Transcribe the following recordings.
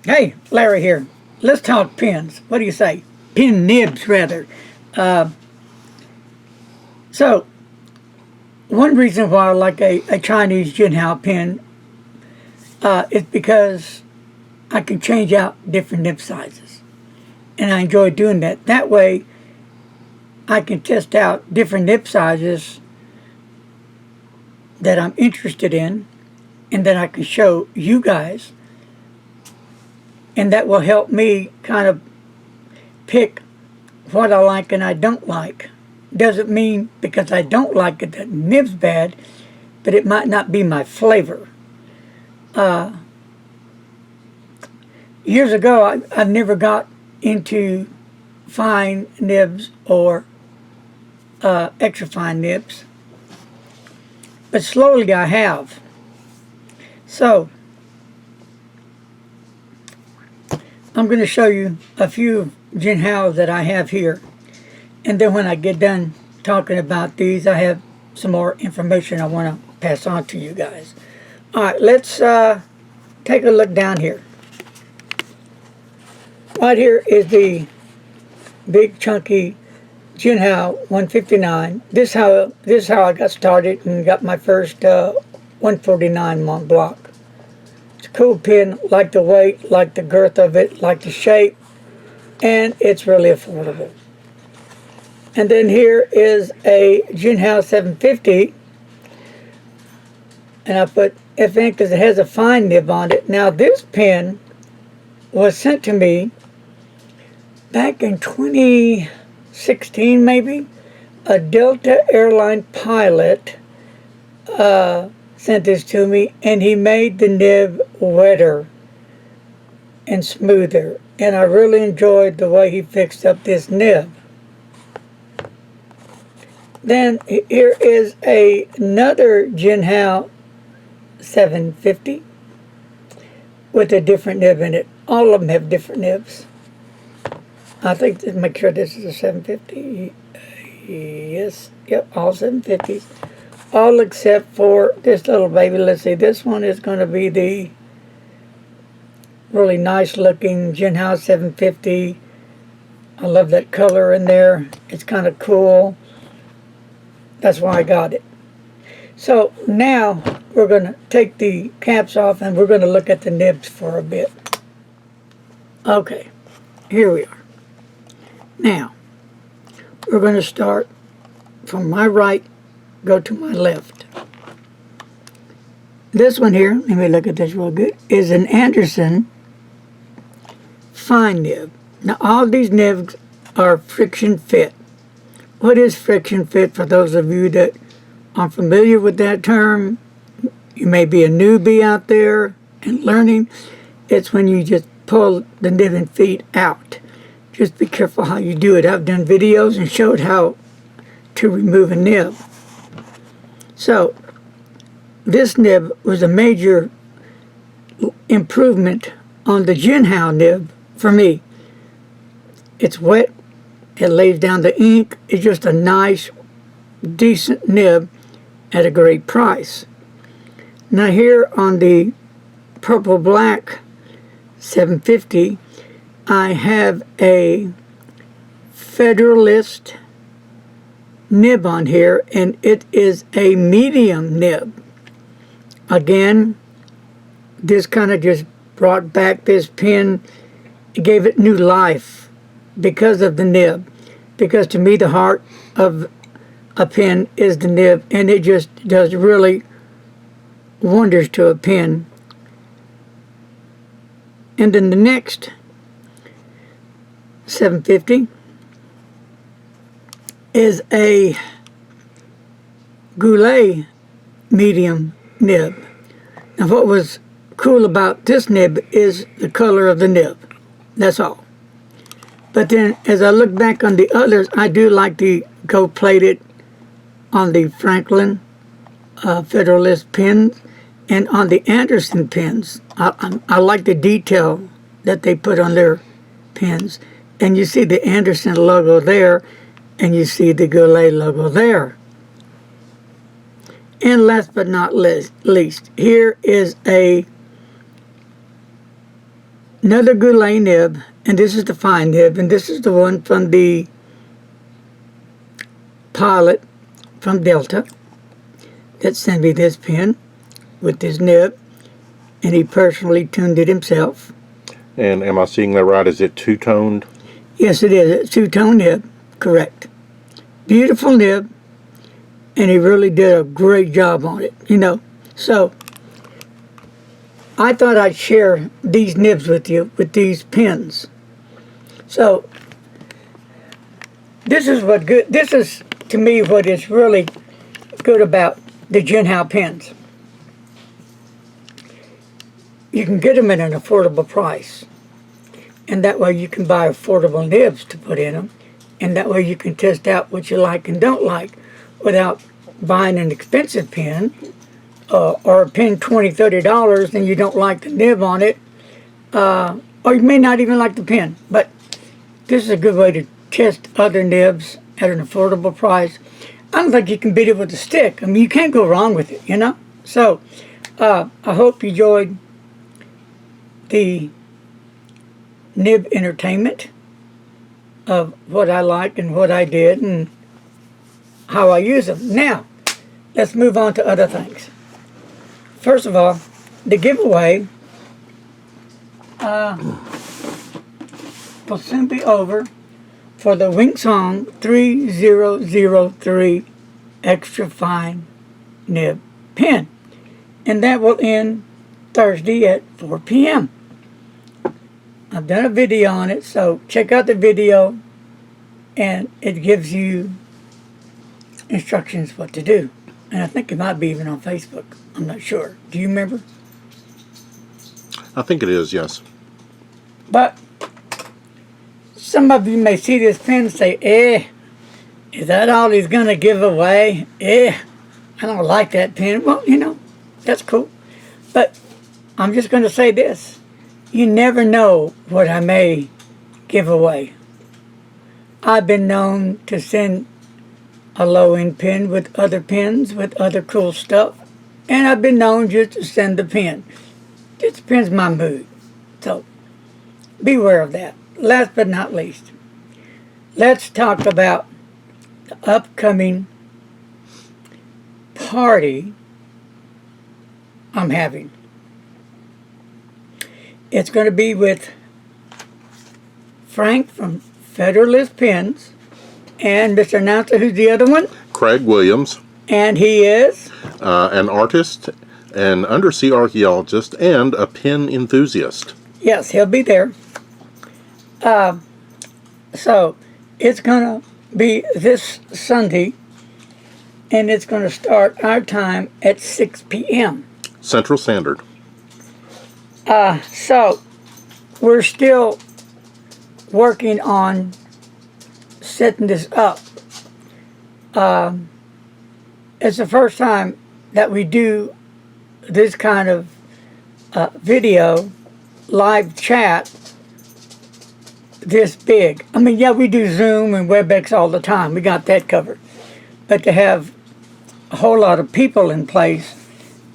Hey, Larry here. Let's talk pins. What do you say? Pin nibs, rather. Uh, so, one reason why I like a Chinese Jinhao pin is because I can change out different nib sizes. And I enjoy doing that. That way, I can test out different nib sizes that I'm interested in, and then I can show you guys. And that will help me kind of pick what I like and I don't like. Doesn't mean because I don't like it that nib's bad, but it might not be my flavor. Years ago, I never got into fine nibs or extra fine nibs, but slowly I have. So, I'm going to show you a few Jinhaos that I have here. And then when I get done talking about these, I have some more information I want to pass on to you guys. Alright, let's take a look down here. Right here is the big chunky Jinhao 159. This is how I got started and got my first 149 Mont Blanc. It's a cool pin, like the weight, like the girth of it, like the shape, and it's really affordable. And then here is a Jinhao 750, and I put FN because it has a fine nib on it. Now this pin was sent to me back in 2016 maybe. A Delta airline pilot sent this to me, and he made the nib wetter and smoother, and I really enjoyed the way he fixed up this nib. Then here is another Jinhao 750 with a different nib in it. All of them have different nibs. I think, make sure this is a 750. Yes, yep, all 750s. All except for this little baby. Let's see, this one is going to be the really nice looking Jinhao 750. I love that color in there. It's kind of cool. That's why I got it. So now we're going to take the caps off and we're going to look at the nibs for a bit. Okay, here we are. Now, we're going to start from my right, go to my left. This one here, let me look at this real good, is an Anderson fine nib. Now, all these nibs are friction fit. What is friction fit for those of you that aren't familiar with that term? You may be a newbie out there and learning. It's when you just pull the nib and feet out. Just be careful how you do it. I've done videos and showed how to remove a nib. So, this nib was a major improvement on the Jinhao nib for me. It's wet. It lays down the ink. It's just a nice, decent nib at a great price. Now here on the purple black 750, I have a Federalist nib on here, and it is a medium nib. Again, this kind of just brought back this pin, gave it new life because of the nib. Because to me, the heart of a pin is the nib, and it just does really wonders to a pin. And then the next 750 is a Goulet medium nib. Now what was cool about this nib is the color of the nib. That's all. But then as I look back on the others, I do like the gold-plated on the Franklin Federalist pins and on the Anderson pins. I like the detail that they put on their pins. And you see the Anderson logo there, and you see the Goulet logo there. And last but not least, here is a another Goulet nib, and this is the fine nib, and this is the one from the pilot from Delta that sent me this pen with this nib, and he personally tuned it himself. And am I seeing that right? Is it two-toned? Yes, it is. It's two-tone nib, correct. Beautiful nib, and he really did a great job on it, you know. So I thought I'd share these nibs with you, with these pens. So this is to me what is really good about the Jinhao pens. You can get them at an affordable price, and that way you can buy affordable nibs to put in them, and that way you can test out what you like and don't like without buying an expensive pen or a pen $20, $30 and you don't like the nib on it, or you may not even like the pen. But this is a good way to test other nibs at an affordable price. I don't think you can beat it with a stick. I mean, you can't go wrong with it, you know. So I hope you enjoyed the nib entertainment of what I like and what I did and how I use them. Now, let's move on to other things. First of all, the giveaway will soon be over for the Wingsong 3003 Extra Fine Nib Pen. And that will end Thursday at 4 p.m. I've done a video on it, so check out the video, and it gives you instructions what to do. And I think it might be even on Facebook. I'm not sure. Do you remember? I think it is, yes. But some of you may see this pen and say, is that all he's going to give away? I don't like that pen. Well, you know, that's cool. But I'm just going to say this. You never know what I may give away. I've been known to send a low-end pen with other pens, with other cool stuff. And I've been known just to send the pen. It depends my mood. So, beware of that. Last but not least, let's talk about the upcoming party I'm having. It's going to be with Frank from Federalist Pens and Mr. Announcer, who's the other one? Craig Williams. And he is? An artist, an undersea archaeologist, and a pen enthusiast. Yes, he'll be there. So, it's going to be this Sunday, and it's going to start our time at 6 p.m. Central Standard. So, we're still working on setting this up. It's the first time that we do this kind of video, live chat, this big. I mean, yeah, we do Zoom and WebEx all the time. We got that covered. But to have a whole lot of people in place,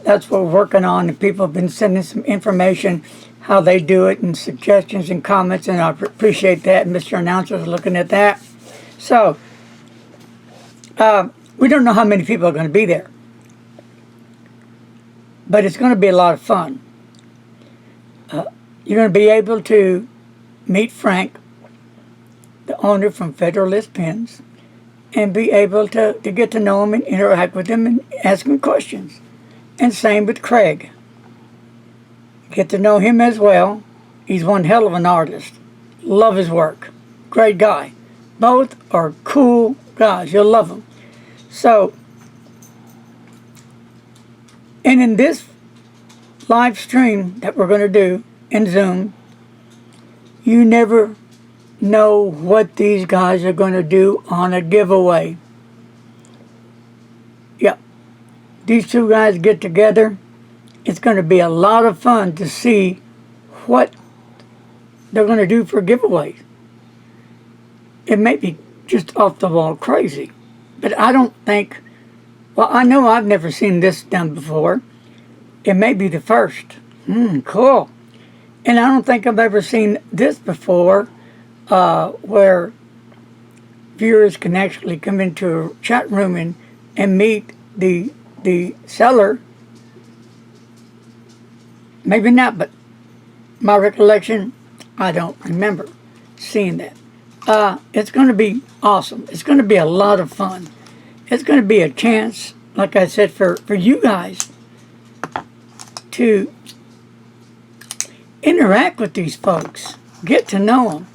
that's what we're working on, and people have been sending some information, how they do it, and suggestions and comments, and I appreciate that. Mr. Announcer is looking at that. So, we don't know how many people are going to be there, but it's going to be a lot of fun. You're going to be able to meet Frank, the owner from Federalist Pens, and be able to get to know him and interact with him and ask him questions. And same with Craig. Get to know him as well. He's one hell of an artist. Love his work. Great guy. Both are cool guys. You'll love them. So, and in this live stream that we're going to do in Zoom, you never know what these guys are going to do on a giveaway. Yep. These two guys get together. It's going to be a lot of fun to see what they're going to do for giveaways. It may be just off the wall crazy, but I don't think, well, I know I've never seen this done before. It may be the first. Cool. And I don't think I've ever seen this before, where viewers can actually come into a chat room and meet the seller. Maybe not, but my recollection, I don't remember seeing that. It's going to be awesome. It's going to be a lot of fun. It's going to be a chance, like I said, for you guys to interact with these folks, get to know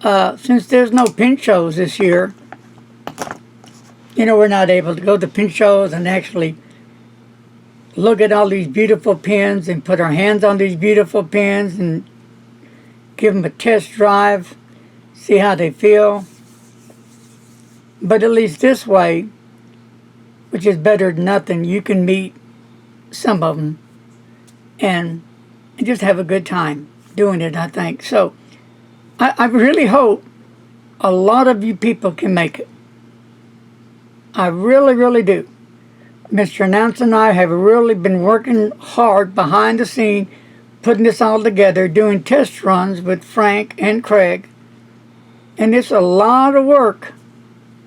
them. Since there's no pin shows this year, we're not able to go to pin shows and actually look at all these beautiful pins and put our hands on these beautiful pins and give them a test drive, see how they feel. But at least this way, which is better than nothing, you can meet some of them and just have a good time doing it, I think. So I really hope a lot of you people can make it. I really, really do. Mr. Announcer and I have really been working hard behind the scene, putting this all together, doing test runs with Frank and Craig. And it's a lot of work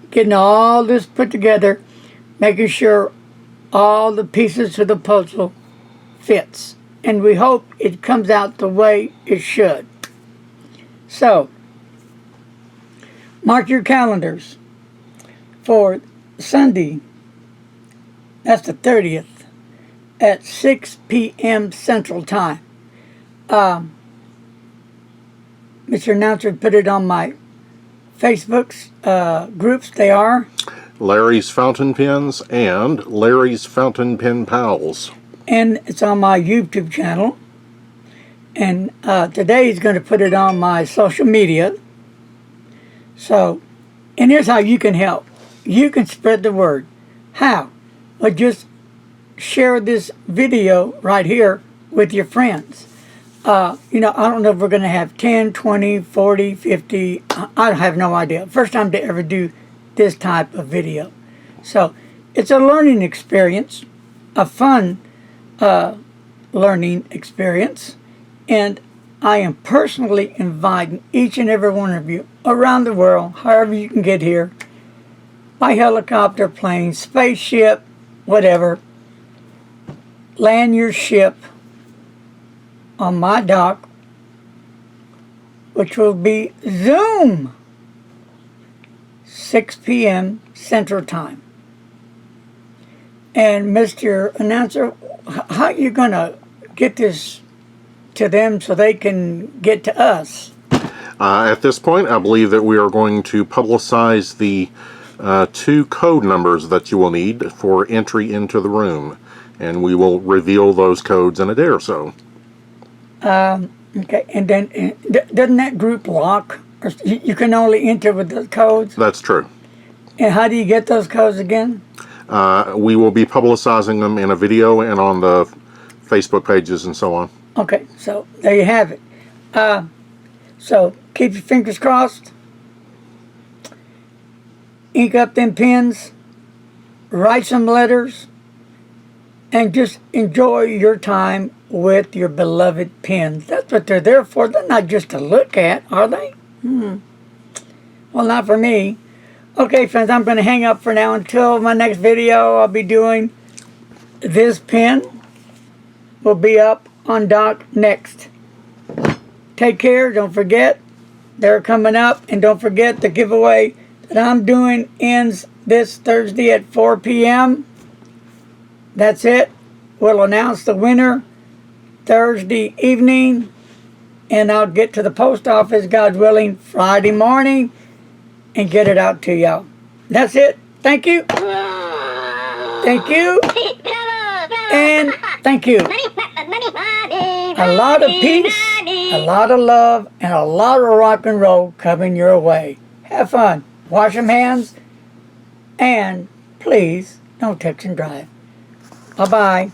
getting all this put together, making sure all the pieces of the puzzle fits. And we hope it comes out the way it should. So, mark your calendars for Sunday, that's the 30th, at 6 p.m. Central Time. Mr. Announcer put it on my Facebook's groups. They are Larry's Fountain Pens and Larry's Fountain Pen Pals. And it's on my YouTube channel. And today he's going to put it on my social media. So, and here's how you can help. You can spread the word. How? Well, just share this video right here with your friends. I don't know if we're going to have 10, 20, 40, 50. I have no idea. First time to ever do this type of video. So it's a learning experience, a fun learning experience. And I am personally inviting each and every one of you around the world, however you can get here, by helicopter, plane, spaceship, whatever, land your ship on my dock, which will be Zoom, 6 p.m. Central Time. And Mr. Announcer, how are you going to get this to them so they can get to us? At this point, I believe that we are going to publicize the 2 code numbers that you will need for entry into the room, and we will reveal those codes in a day or so. Okay, and then doesn't that group lock? Or you can only enter with the codes? That's true. And how do you get those codes again? We will be publicizing them in a video and on the Facebook pages and so on. Okay, so there you have it. So keep your fingers crossed. Ink up them pens. Write some letters. And just enjoy your time with your beloved pens. That's what they're there for. They're not just to look at, are they? Well, not for me. Okay, friends, I'm going to hang up for now. Until my next video, I'll be doing this pen. Will be up on dock next. Take care. Don't forget, they're coming up. And don't forget the giveaway that I'm doing ends this Thursday at 4 p.m. That's it. We'll announce the winner Thursday evening, and I'll get to the post office, God willing, Friday morning and get it out to y'all. That's it. Thank you. Thank you. And thank you. A lot of peace, a lot of love, and a lot of rock and roll coming your way. Have fun. Wash them hands. And please don't text and drive. Bye-bye.